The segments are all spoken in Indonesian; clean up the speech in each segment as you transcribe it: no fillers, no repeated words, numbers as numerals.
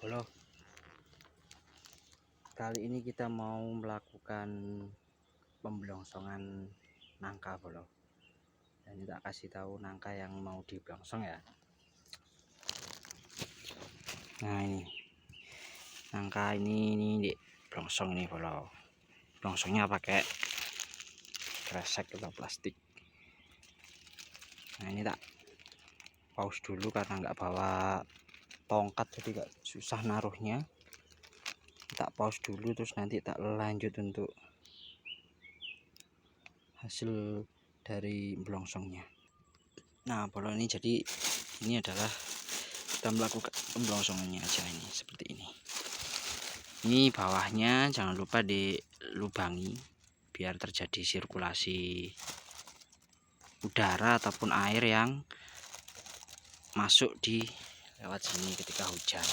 Bolo, kali ini kita mau melakukan pemblongsongan nangka bolo. Dan kita kasih tahu nangka yang mau diblongsong ya. Nah ini nangka ini di blongsong ini bolo. Blongsongnya pakai kresek atau plastik. Nah ini tak pause dulu karena nggak bawa tongkat jadi nggak susah naruhnya. Tak pause dulu terus nanti tak lanjut untuk hasil dari blongsongnya. Nah bolo ini jadi ini adalah kita melakukan pemblongsongannya aja ini seperti ini. Ini bawahnya jangan lupa dilubangi biar terjadi sirkulasi udara ataupun air yang masuk di lewat sini ketika hujan.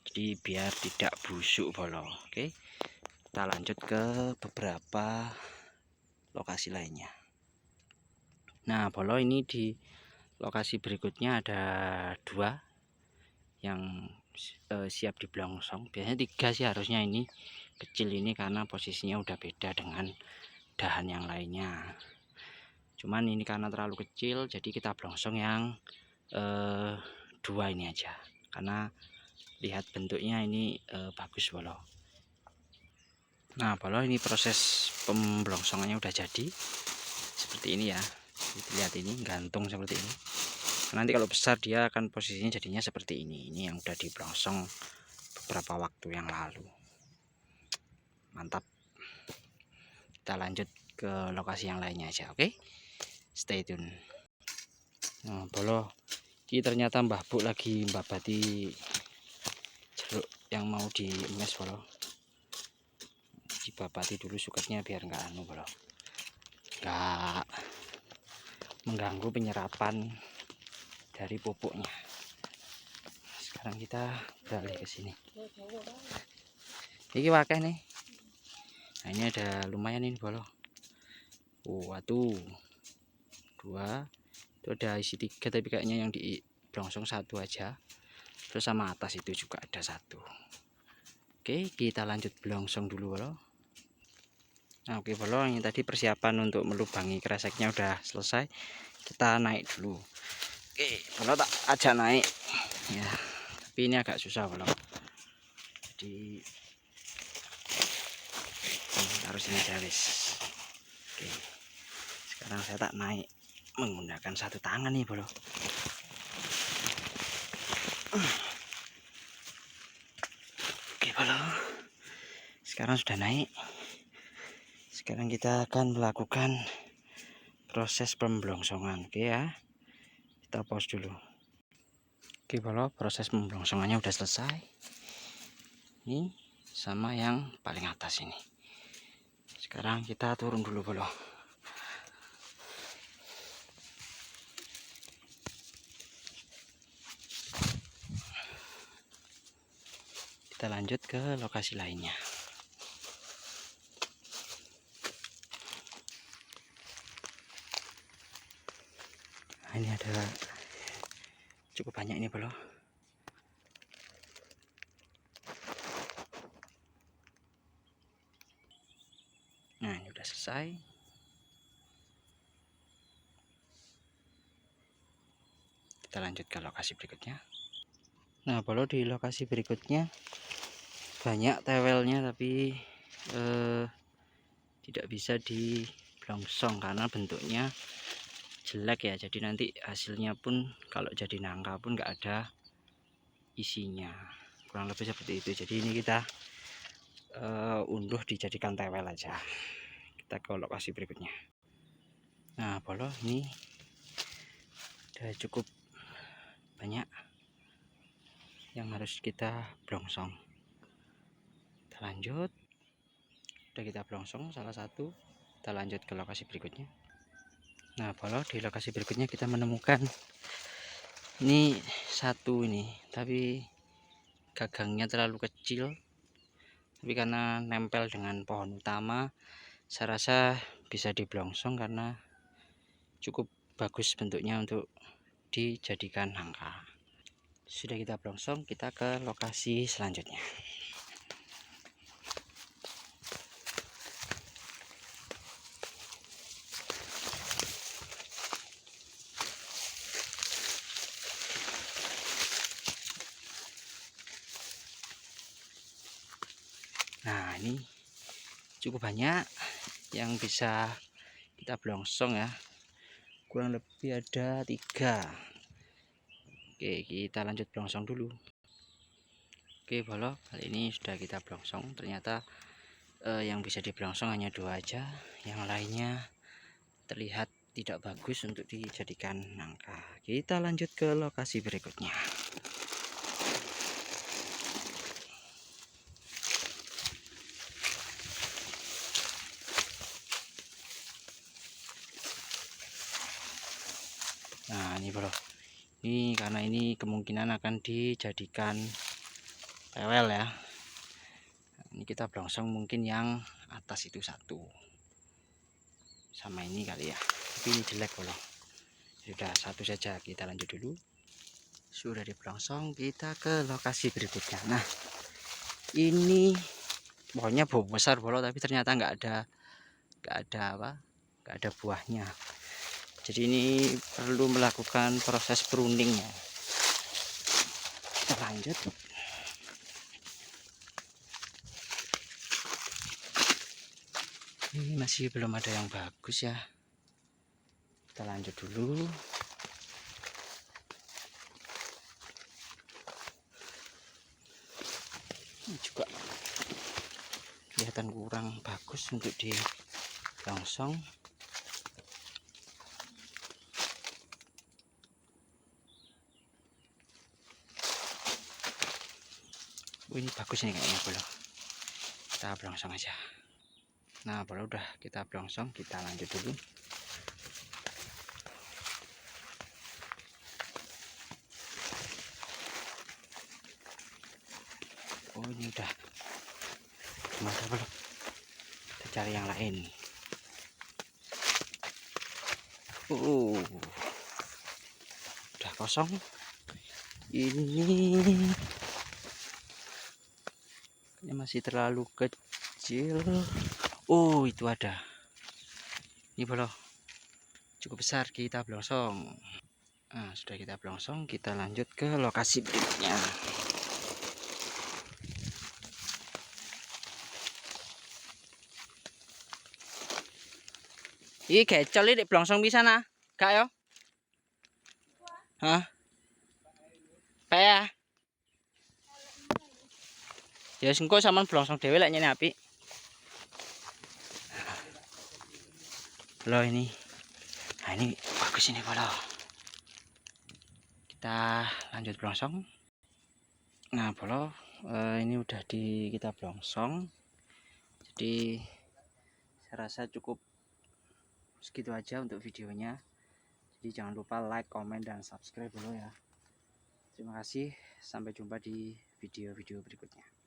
Jadi biar tidak busuk bolo. Oke, kita lanjut ke beberapa lokasi lainnya. Nah bolo ini di lokasi berikutnya ada dua yang siap diblongsong. Biasanya 3 sih harusnya, ini kecil ini karena posisinya udah beda dengan dahan yang lainnya. Cuman ini karena terlalu kecil jadi kita blongsong yang 2 ini aja karena lihat bentuknya ini bagus bolo. Nah bolo, ini proses pemblongsongannya udah jadi seperti ini ya. Lihat ini gantung seperti ini. Nanti kalau besar dia akan posisinya jadinya seperti ini. Ini yang udah diblongsong beberapa waktu yang lalu. Mantap. Kita lanjut ke lokasi yang lainnya aja. Oke, stay tune. Nah bolo, ini ternyata Mbah Bu lagi mbabati jeruk yang mau diemes bolo. Dibabati dulu sukatnya biar nggak bolo, nggak mengganggu penyerapan dari pupuknya. Sekarang kita beralih ke sini. Ini wakeh nih. Nah ini ada lumayan ini bolo. Waduh, 2 itu ada isi 3 tapi kayaknya yang di blongsong 1 aja. Terus sama atas itu juga ada 1. Oke, kita lanjut blongsong dulu bolo. Nah oke bolo, ini tadi persiapan untuk melubangi kreseknya udah selesai. Kita naik dulu. Oke bolo, tak ajak naik ya, tapi ini agak susah bolo. Jadi harus ini garis. Oke, sekarang saya tak naik menggunakan 1 tangan nih bolo. Oke bolo, sekarang sudah naik. Sekarang kita akan melakukan proses pemblongsongan. Oke ya, kita pause dulu. Oke bolo, proses pemblongsongannya udah selesai. Ini sama yang paling atas ini. Sekarang kita turun dulu bolo. Kita lanjut ke lokasi lainnya. Nah, ini ada cukup banyak ini bolo. Nah ini udah selesai. Kita lanjut ke lokasi berikutnya. Nah bolo, di lokasi berikutnya banyak tewelnya tapi tidak bisa diblongsong karena bentuknya jelek ya. Jadi nanti hasilnya pun kalau jadi nangka pun nggak ada isinya, kurang lebih seperti itu. Jadi ini kita unduh dijadikan tewel aja. Kita ke lokasi berikutnya. Nah bolo, ini udah cukup banyak yang harus kita blongsong. Kita lanjut, udah kita blongsong salah satu, kita lanjut ke lokasi berikutnya. Nah bolo, di lokasi berikutnya kita menemukan ini 1 ini, tapi gagangnya terlalu kecil. Tapi karena nempel dengan pohon utama, saya rasa bisa diblongsong karena cukup bagus bentuknya untuk dijadikan nangka. Sudah kita blongsong, kita ke lokasi selanjutnya. Nah, ini cukup banyak yang bisa kita blongsong ya, kurang lebih ada 3. Oke, kita lanjut blongsong dulu. Oke bolo, kali ini sudah kita blongsong. Ternyata yang bisa diblongsong hanya 2 aja, yang lainnya terlihat tidak bagus untuk dijadikan nangka. Kita lanjut ke lokasi berikutnya. Nah ini bro, ini karena ini kemungkinan akan dijadikan pewel ya. Ini kita blongsong mungkin yang atas itu 1 sama ini kali ya, tapi ini jelek bro. Sudah 1 saja, kita lanjut dulu. Sudah diblongsong, kita ke lokasi berikutnya. Nah ini pohonnya besar bro, tapi ternyata nggak ada buahnya. Jadi ini perlu melakukan proses pruning ya. Kita lanjut. Ini masih belum ada yang bagus ya. Kita lanjut dulu. Ini juga kelihatan kurang bagus untuk di blongsong. Ini bagus nih kayaknya bro. Kita blongsong aja. Nah bro, udah kita blongsong, kita lanjut dulu. Oh ini udah gimana bro, kita cari yang lain. Udah kosong. Ini masih terlalu kecil. Oh itu ada. Ini bro, cukup besar, kita blongsong. Nah sudah kita blongsong, kita lanjut ke lokasi berikutnya. Ini gecol ini blongsong bisa nah, gak yo? Hah? Paya? Ya sengko sampean blongsong dhewe lek nyene apik. Loh ini. Nah ini bagus ini bro. Kita lanjut blongsong. Nah bro, ini udah kita blongsong. Jadi saya rasa cukup segitu aja untuk videonya. Jadi jangan lupa like, comment, dan subscribe dulu ya. Terima kasih, sampai jumpa di video-video berikutnya.